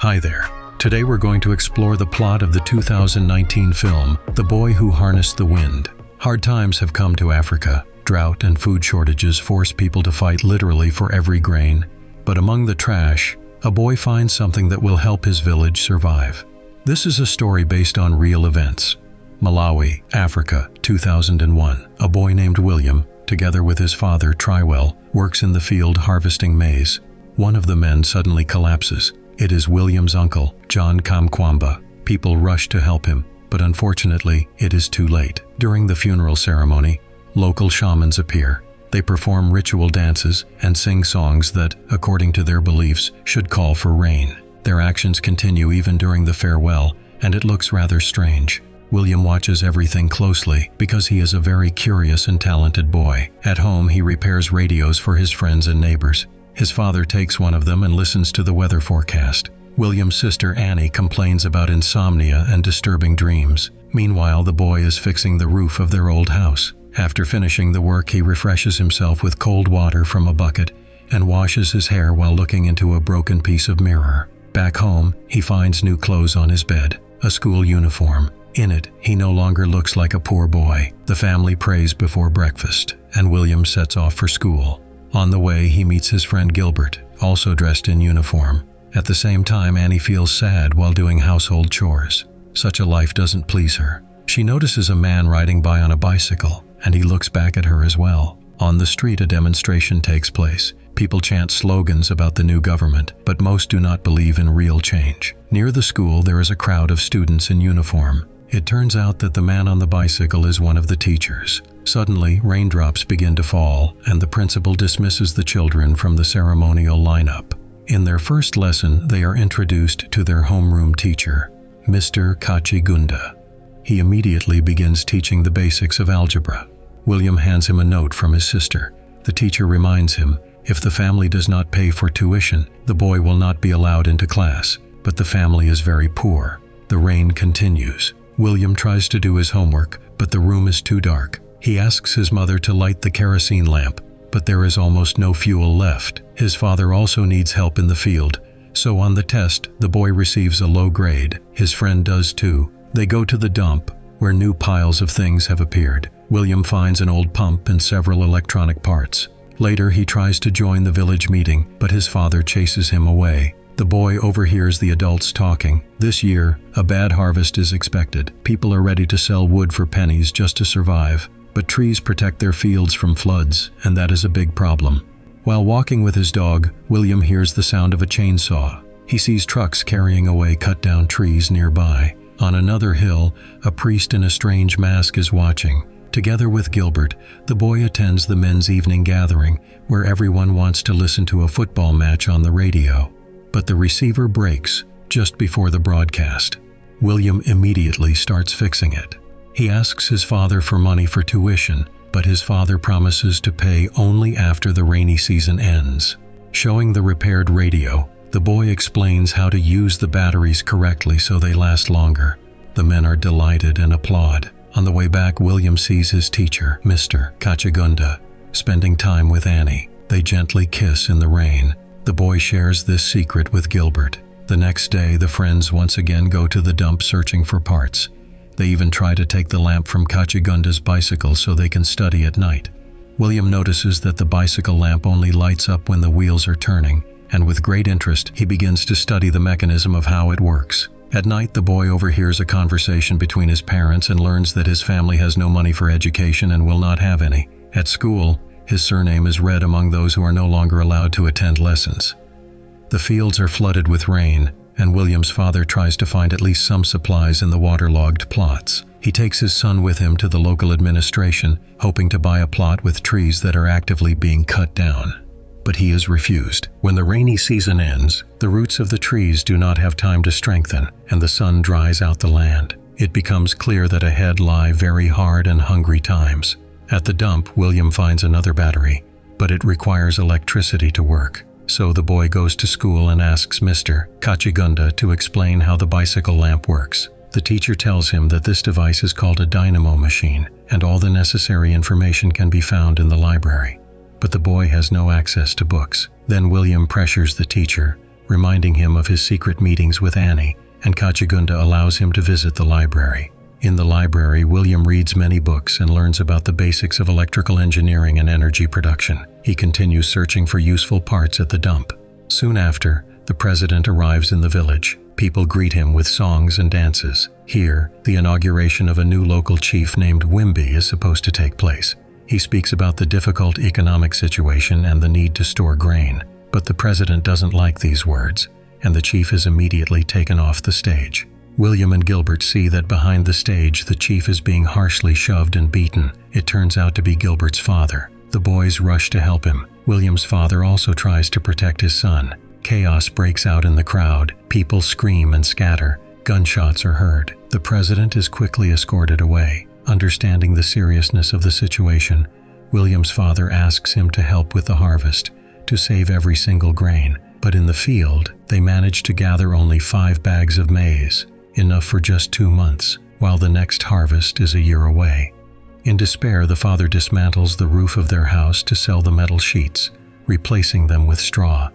Hi there. Today we're going to explore the plot of the 2019 film, The Boy Who Harnessed the Wind. Hard times have come to Africa. Drought and food shortages force people to fight literally for every grain. But among the trash, a boy finds something that will help his village survive. This is a story based on real events. Malawi, Africa, 2001. A boy named William, together with his father Chiwetel, works in the field harvesting maize. One of the men suddenly collapses. It is William's uncle, John Kamkwamba. People rush to help him, but unfortunately, it is too late. During the funeral ceremony, local shamans appear. They perform ritual dances and sing songs that, according to their beliefs, should call for rain. Their actions continue even during the farewell, and it looks rather strange. William watches everything closely because he is a very curious and talented boy. At home, he repairs radios for his friends and neighbors. His father takes one of them and listens to the weather forecast. William's sister Annie complains about insomnia and disturbing dreams. Meanwhile, the boy is fixing the roof of their old house. After finishing the work, he refreshes himself with cold water from a bucket and washes his hair while looking into a broken piece of mirror. Back home, he finds new clothes on his bed, a school uniform. In it, he no longer looks like a poor boy. The family prays before breakfast, and William sets off for school. On the way, he meets his friend Gilbert, also dressed in uniform. At the same time, Annie feels sad while doing household chores. Such a life doesn't please her. She notices a man riding by on a bicycle, and he looks back at her as well. On the street, a demonstration takes place. People chant slogans about the new government, but most do not believe in real change. Near the school, there is a crowd of students in uniform. It turns out that the man on the bicycle is one of the teachers. Suddenly, raindrops begin to fall, and the principal dismisses the children from the ceremonial lineup. In their first lesson, they are introduced to their homeroom teacher, Mr. Kachigunda. He immediately begins teaching the basics of algebra. William hands him a note from his sister. The teacher reminds him, if the family does not pay for tuition, the boy will not be allowed into class. But the family is very poor. The rain continues. William tries to do his homework, but the room is too dark. He asks his mother to light the kerosene lamp, but there is almost no fuel left. His father also needs help in the field, so on the test, the boy receives a low grade. His friend does too. They go to the dump, where new piles of things have appeared. William finds an old pump and several electronic parts. Later, he tries to join the village meeting, but his father chases him away. The boy overhears the adults talking. This year, a bad harvest is expected. People are ready to sell wood for pennies just to survive. But trees protect their fields from floods, and that is a big problem. While walking with his dog, William hears the sound of a chainsaw. He sees trucks carrying away cut-down trees nearby. On another hill, a priest in a strange mask is watching. Together with Gilbert, the boy attends the men's evening gathering, where everyone wants to listen to a football match on the radio. But the receiver breaks just before the broadcast. William immediately starts fixing it. He asks his father for money for tuition, but his father promises to pay only after the rainy season ends. Showing the repaired radio, the boy explains how to use the batteries correctly so they last longer. The men are delighted and applaud. On the way back, William sees his teacher, Mr. Kachigunda, spending time with Annie. They gently kiss in the rain. The boy shares this secret with Gilbert. The next day, the friends once again go to the dump searching for parts. They even try to take the lamp from Kachigunda's bicycle so they can study at night. William notices that the bicycle lamp only lights up when the wheels are turning, and with great interest, he begins to study the mechanism of how it works. At night, the boy overhears a conversation between his parents and learns that his family has no money for education and will not have any. At school, his surname is read among those who are no longer allowed to attend lessons. The fields are flooded with rain, and William's father tries to find at least some supplies in the waterlogged plots. He takes his son with him to the local administration, hoping to buy a plot with trees that are actively being cut down. But he is refused. When the rainy season ends, the roots of the trees do not have time to strengthen, and the sun dries out the land. It becomes clear that ahead lie very hard and hungry times. At the dump, William finds another battery, but it requires electricity to work. So the boy goes to school and asks Mr. Kachigunda to explain how the bicycle lamp works. The teacher tells him that this device is called a dynamo machine, and all the necessary information can be found in the library. But the boy has no access to books. Then William pressures the teacher, reminding him of his secret meetings with Annie, and Kachigunda allows him to visit the library. In the library, William reads many books and learns about the basics of electrical engineering and energy production. He continues searching for useful parts at the dump. Soon after, the president arrives in the village. People greet him with songs and dances. Here, the inauguration of a new local chief named Wimby is supposed to take place. He speaks about the difficult economic situation and the need to store grain. But the president doesn't like these words, and the chief is immediately taken off the stage. William and Gilbert see that behind the stage the chief is being harshly shoved and beaten. It turns out to be Gilbert's father. The boys rush to help him. William's father also tries to protect his son. Chaos breaks out in the crowd. People scream and scatter. Gunshots are heard. The president is quickly escorted away. Understanding the seriousness of the situation, William's father asks him to help with the harvest, to save every single grain. But in the field, they manage to gather only 5 bags of maize, enough for just 2 months, while the next harvest is a year away. In despair, the father dismantles the roof of their house to sell the metal sheets, replacing them with straw.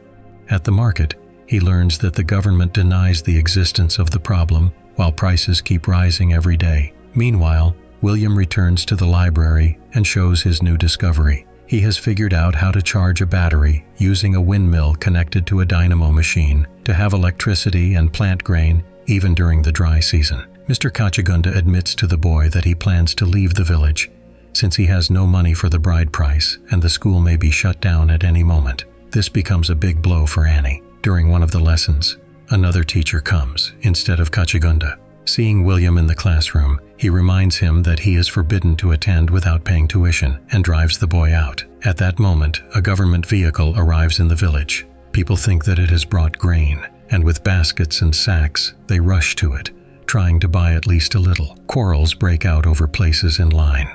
At the market, he learns that the government denies the existence of the problem, while prices keep rising every day. Meanwhile, William returns to the library and shows his new discovery. He has figured out how to charge a battery using a windmill connected to a dynamo machine to have electricity and plant grain even during the dry season. Mr. Kachigunda admits to the boy that he plans to leave the village, since he has no money for the bride price and the school may be shut down at any moment. This becomes a big blow for Annie. During one of the lessons, another teacher comes instead of Kachigunda. Seeing William in the classroom, he reminds him that he is forbidden to attend without paying tuition and drives the boy out. At that moment, a government vehicle arrives in the village. People think that it has brought grain, and with baskets and sacks, they rush to it, trying to buy at least a little. Quarrels break out over places in line.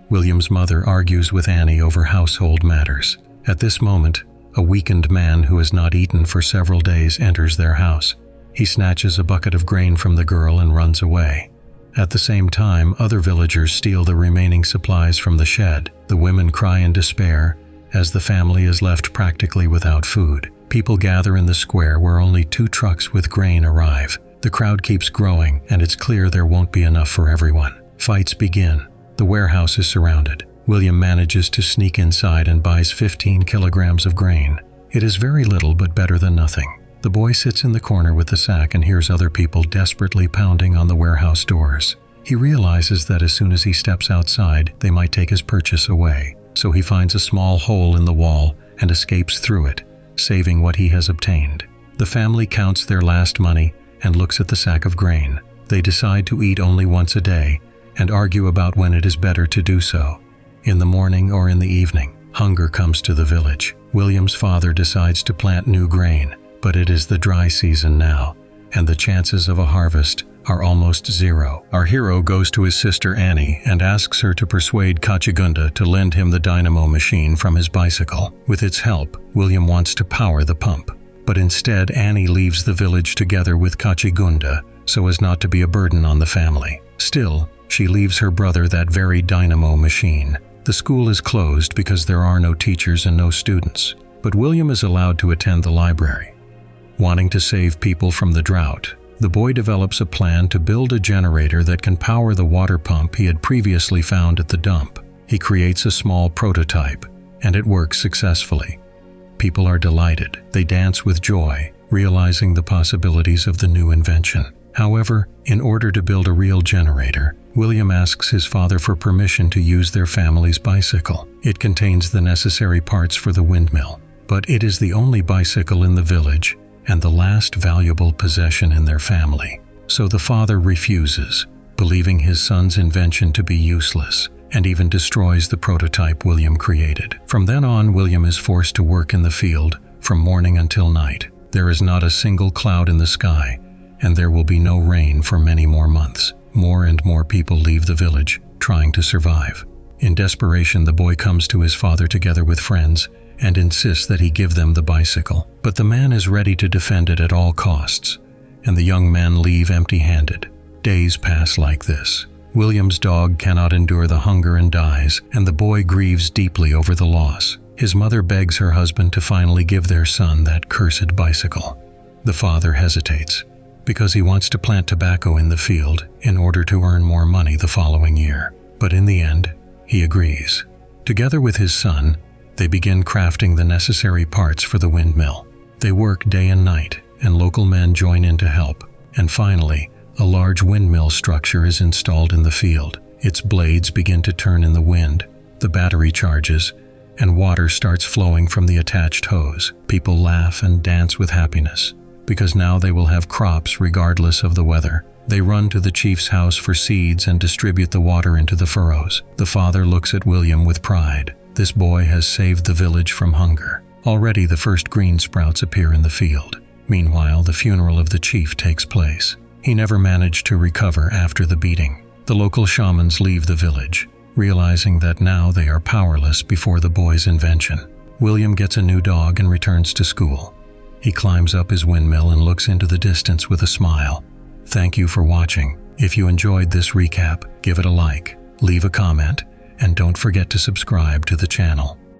William's mother argues with Annie over household matters. At this moment, a weakened man who has not eaten for several days enters their house. He snatches a bucket of grain from the girl and runs away. At the same time, other villagers steal the remaining supplies from the shed. The women cry in despair as the family is left practically without food. People gather in the square where only 2 trucks with grain arrive. The crowd keeps growing, and it's clear there won't be enough for everyone. Fights begin. The warehouse is surrounded. William manages to sneak inside and buys 15 kilograms of grain. It is very little, but better than nothing. The boy sits in the corner with the sack and hears other people desperately pounding on the warehouse doors. He realizes that as soon as he steps outside, they might take his purchase away. So he finds a small hole in the wall and escapes through it, saving what he has obtained. The family counts their last money and looks at the sack of grain. They decide to eat only once a day and argue about when it is better to do so, in the morning or in the evening. Hunger comes to the village. William's father decides to plant new grain, but it is the dry season now, and the chances of a harvest are almost zero. Our hero goes to his sister Annie and asks her to persuade Kachigunda to lend him the dynamo machine from his bicycle. With its help, William wants to power the pump, but instead Annie leaves the village together with Kachigunda so as not to be a burden on the family. Still, she leaves her brother that very dynamo machine. The school is closed because there are no teachers and no students, but William is allowed to attend the library. Wanting to save people from the drought, the boy develops a plan to build a generator that can power the water pump he had previously found at the dump. He creates a small prototype, and it works successfully. People are delighted. They dance with joy, realizing the possibilities of the new invention. However, in order to build a real generator, William asks his father for permission to use their family's bicycle. It contains the necessary parts for the windmill, but it is the only bicycle in the village and the last valuable possession in their family. So the father refuses, believing his son's invention to be useless, and even destroys the prototype William created. From then on, William is forced to work in the field from morning until night. There is not a single cloud in the sky, and there will be no rain for many more months. More and more people leave the village, trying to survive. In desperation, the boy comes to his father together with friends and insists that he give them the bicycle. But the man is ready to defend it at all costs, and the young men leave empty-handed. Days pass like this. William's dog cannot endure the hunger and dies, and the boy grieves deeply over the loss. His mother begs her husband to finally give their son that cursed bicycle. The father hesitates, because he wants to plant tobacco in the field in order to earn more money the following year. But in the end, he agrees. Together with his son, they begin crafting the necessary parts for the windmill. They work day and night, and local men join in to help. And finally, a large windmill structure is installed in the field. Its blades begin to turn in the wind, the battery charges, and water starts flowing from the attached hose. People laugh and dance with happiness, because now they will have crops regardless of the weather. They run to the chief's house for seeds and distribute the water into the furrows. The father looks at William with pride. This boy has saved the village from hunger. Already the first green sprouts appear in the field. Meanwhile, the funeral of the chief takes place. He never managed to recover after the beating. The local shamans leave the village, realizing that now they are powerless before the boy's invention. William gets a new dog and returns to school. He climbs up his windmill and looks into the distance with a smile. Thank you for watching. If you enjoyed this recap, give it a like, leave a comment, and don't forget to subscribe to the channel.